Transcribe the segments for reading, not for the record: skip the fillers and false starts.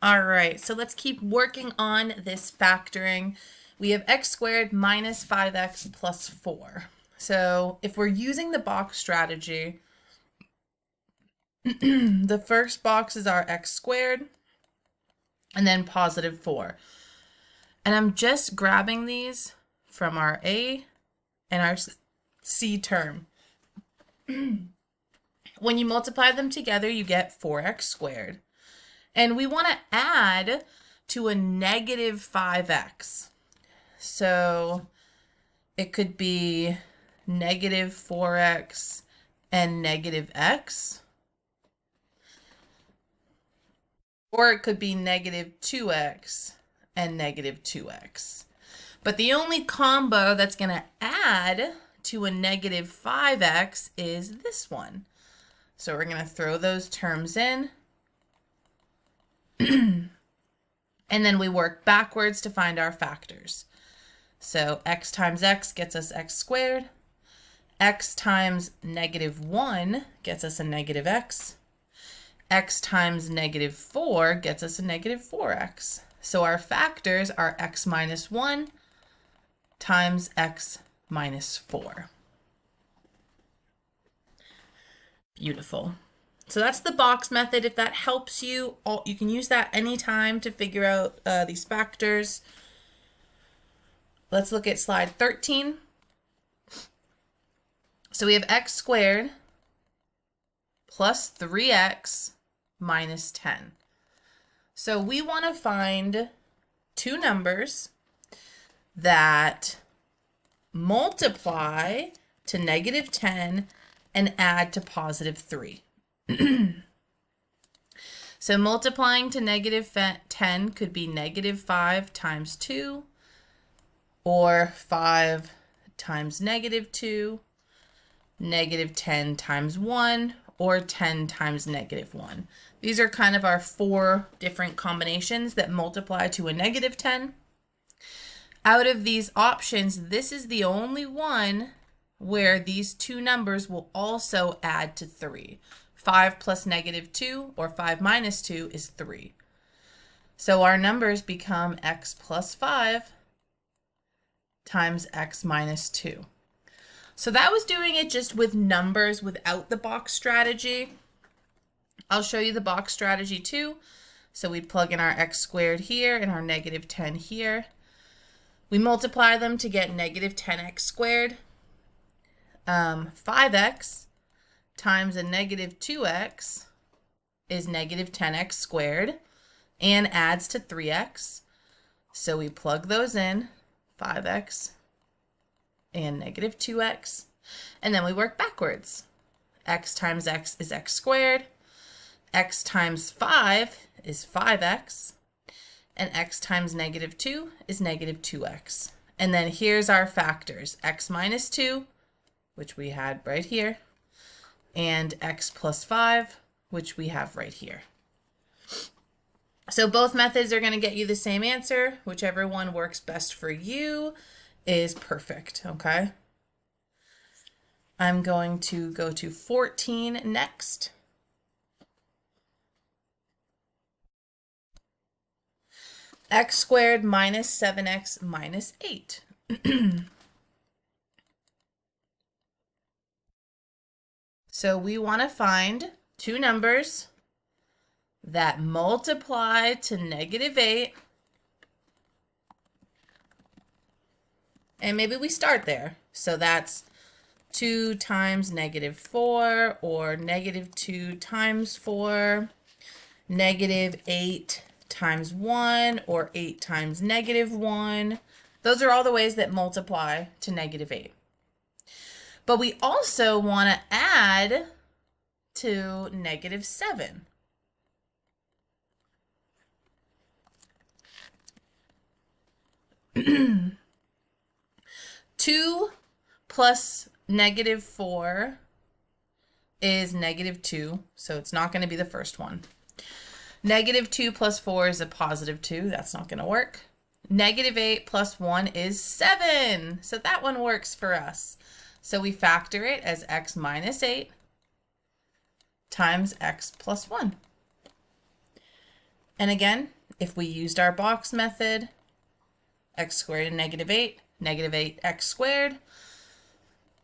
All right, so let's keep working on this factoring. We have x squared minus 5x plus 4. So if we're using the box strategy, the first box is our x squared and then positive 4. And I'm just grabbing these from our A and our C term. When you multiply them together, you get 4x squared. And we want to add to a negative 5x. So it could be negative 4x and negative x. Or it could be negative 2x and negative 2x. But the only combo that's going to add to a negative 5x is this one. So we're going to throw those terms in. And then we work backwards to find our factors. So x times x gets us x squared. X times negative 1 gets us a negative x. X times negative 4 gets us a negative 4x. So our factors are x minus 1 times x minus 4. Beautiful. So that's the box method. If that helps you, you can use that anytime to figure out these factors. Let's look at slide 13. So we have x squared plus 3x minus 10. So we want to find two numbers that multiply to negative 10 and add to positive 3. So multiplying to negative 10 could be negative 5 times 2, or 5 times negative 2, negative 10 times 1, or 10 times negative 1. These are kind of our 4 different combinations that multiply to a negative 10. Out of these options, this is the only one where these two numbers will also add to 3. 5 plus negative 2, or 5 minus 2, is 3. So our numbers become x plus 5 times x minus 2. So that was doing it just with numbers without the box strategy. I'll show you the box strategy too. So we plug in our x squared here and our negative 10 here. We multiply them to get negative 10x squared. 5x times a negative 2x is negative 10x squared and adds to 3x. So we plug those in, 5x and negative 2x, and then we work backwards. X times x is x squared, x times 5 is 5x, and x times negative 2 is negative 2x. And then here's our factors, x minus 2, which we had right here, and x plus 5, which we have right here. So both methods are going to get you the same answer. Whichever one works best for you is perfect, okay? I'm going to go to 14 next. X squared minus 7x minus 8. So we want to find two numbers that multiply to negative 8. And maybe we start there. So that's 2 times negative 4, or negative 2 times 4, negative 8 times 1, or 8 times negative 1. Those are all the ways that multiply to negative 8. But we also want to add to negative 7. Two plus negative 4 is negative 2, so it's not going to be the first one. Negative 2 plus 4 is a positive 2. That's not going to work. Negative 8 plus 1 is 7. So that one works for us. So we factor it as x minus 8 times x plus 1. And again, if we used our box method, x squared and -8, -8x squared,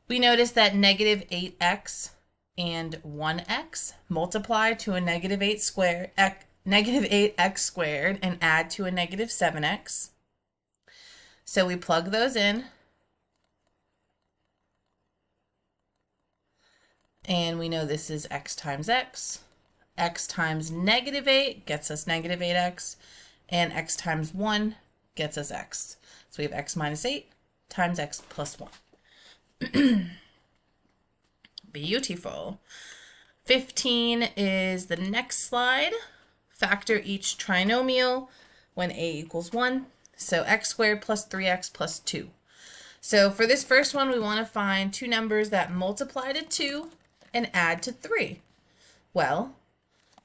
we notice that -8x and 1x multiply to a -8 squared, -8x squared, and add to a -7x. So we plug those in, and we know this is x times x. X times -8 gets us -8x, and x times 1 gets us x. So we have x minus 8 times x plus 1. Beautiful. 15 is the next slide. Factor each trinomial when a equals 1. So x squared plus 3x plus 2. So for this first one, we want to find two numbers that multiply to 2 and add to 3. Well,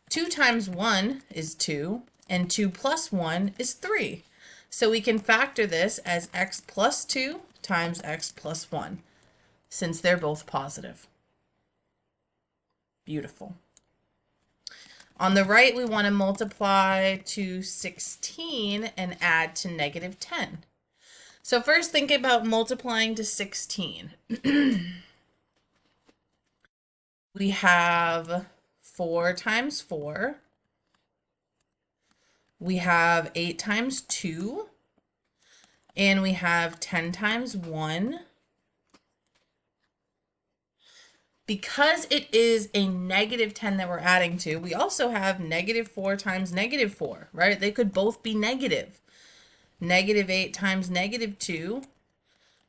2 times 1 is 2, and 2 plus 1 is 3. So we can factor this as x plus 2 times x plus 1, since they're both positive. Beautiful. On the right, we want to multiply to 16 and add to -10. So first, think about multiplying to 16. We have 4 times 4. We have 8 times 2. And we have 10 times 1. Because it is a -10 that we're adding to, we also have -4 times -4, right? They could both be negative. -8 times -2,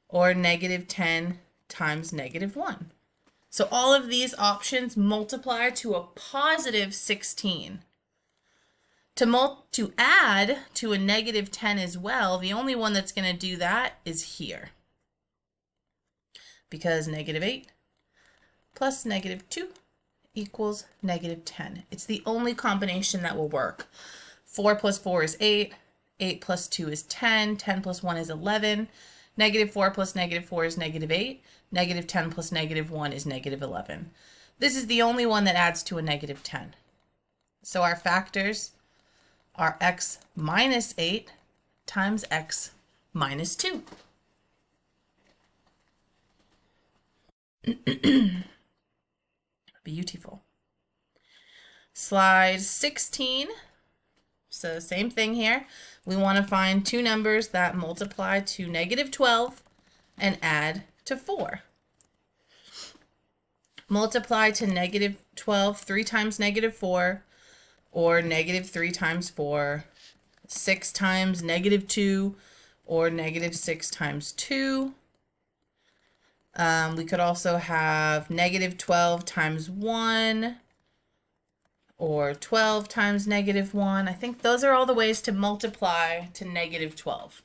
or -10 times -1. So all of these options multiply to a positive 16. To add to a -10 as well, the only one that's going to do that is here. Because -8 plus -2 equals -10. It's the only combination that will work. 4 plus 4 is 8. 8 plus 2 is 10. 10 plus 1 is 11. -4 plus -4 is -8. -10 plus -1 is -11. This is the only one that adds to a -10. So our factors are x minus 8 times x minus 2. Beautiful. Slide 16. So same thing here. We want to find two numbers that multiply to -12 and add to 4. Multiply to -12 3 times -4, or -3 times 4, 6 times -2, or -6 times 2. We could also have -12 times 1, or 12 times -1. I think those are all the ways to multiply to -12.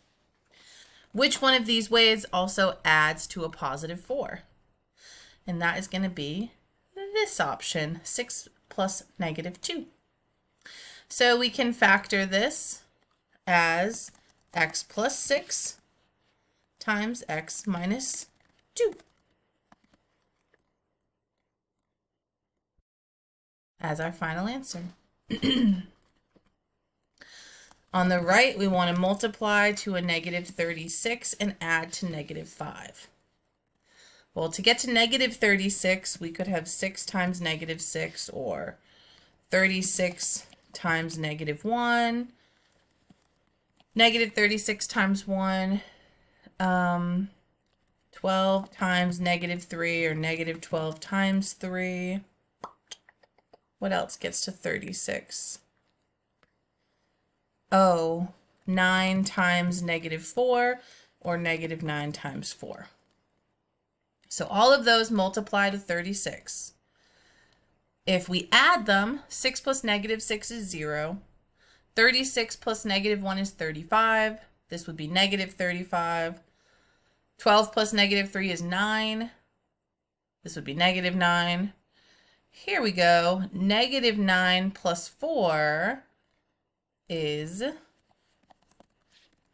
Which one of these ways also adds to a positive 4? And that is going to be this option, 6 plus -2. So we can factor this as x plus 6 times x minus 2 as our final answer. On the right, we want to multiply to a -36 and add to -5. Well, to get to -36, we could have 6 times -6, or 36 times -1. -36 times 1, 12 times -3, or -12 times 3. What else gets to 36? Oh, 9 times -4, or -9 times 4. So all of those multiply to 36. If we add them, 6 plus -6 is 0. 36 plus -1 is 35. This would be -35. 12 plus -3 is 9. This would be -9. Here we go. -9 plus 4 is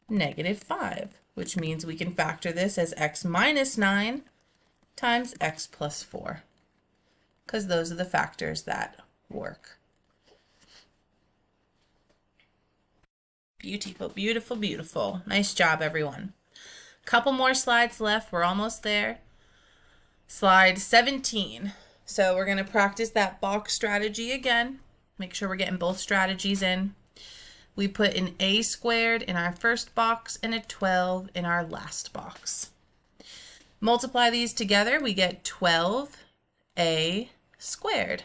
-5, which means we can factor this as x minus 9 times x plus 4, because those are the factors that work. Beautiful, beautiful, beautiful. Nice job, everyone. Couple more slides left. We're almost there. Slide 17. So we're going to practice that box strategy again. Make sure we're getting both strategies in. We put an a squared in our first box and a 12 in our last box. Multiply these together, we get 12a squared.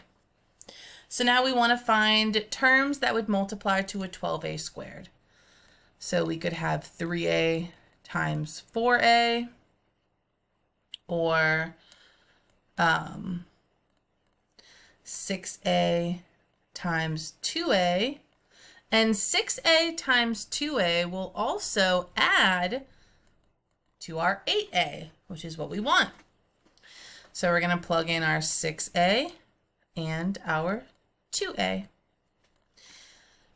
So now we want to find terms that would multiply to a 12a squared. So we could have 3a times 4a, or 6a times 2a, and 6a times 2a will also add to our 8a, which is what we want. So we're going to plug in our 6a and our 2a.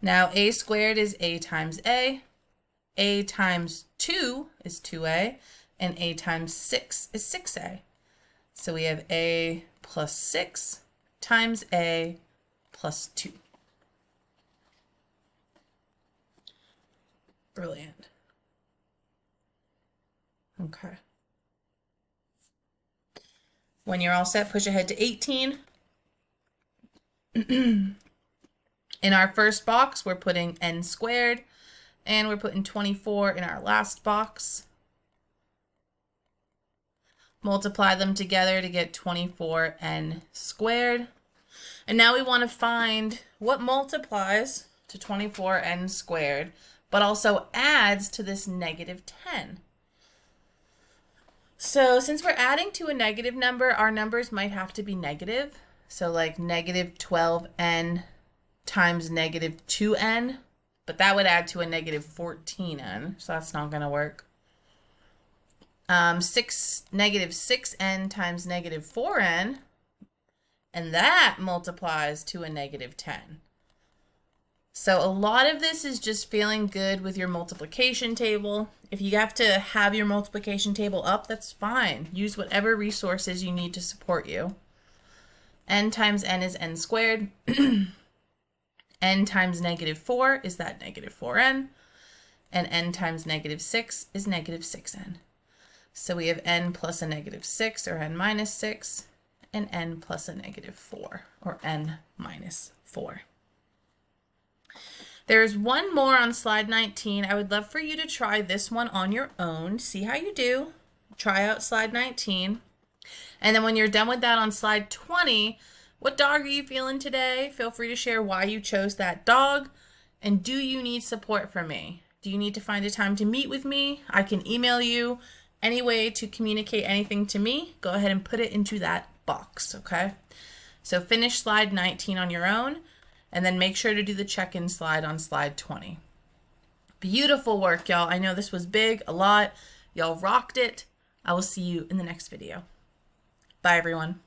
Now a squared is a times a times 2 is 2a, and a times 6 is 6a. So we have a plus 6 times a plus 2. Brilliant. Okay. When you're all set, push ahead to 18. In our first box, we're putting n squared, and we're putting 24 in our last box. Multiply them together to get 24n squared. And now we want to find what multiplies to 24n squared, but also adds to this negative 10. So since we're adding to a negative number, our numbers might have to be negative. So like negative 12n times negative 2n, but that would add to a negative 14n, so that's not going to work. Negative 6n times negative 4n, and that multiplies to a negative 10. So a lot of this is just feeling good with your multiplication table. If you have to have your multiplication table up, that's fine. Use whatever resources you need to support you. N times n is n squared. N times negative 4 is that negative 4n. And n times negative 6 is negative 6n. So we have n plus a negative 6, or n minus 6, and n plus a negative 4, or n minus 4. There's one more on slide 19. I would love for you to try this one on your own. See how you do. Try out slide 19. And then when you're done with that on slide 20, what dog are you feeling today? Feel free to share why you chose that dog. And do you need support from me? Do you need to find a time to meet with me? I can email you. Any way to communicate anything to me, go ahead and put it into that box, okay? So finish slide 19 on your own, and then make sure to do the check-in slide on slide 20. Beautiful work, y'all. I know this was big, a lot. Y'all rocked it. I will see you in the next video. Bye, everyone.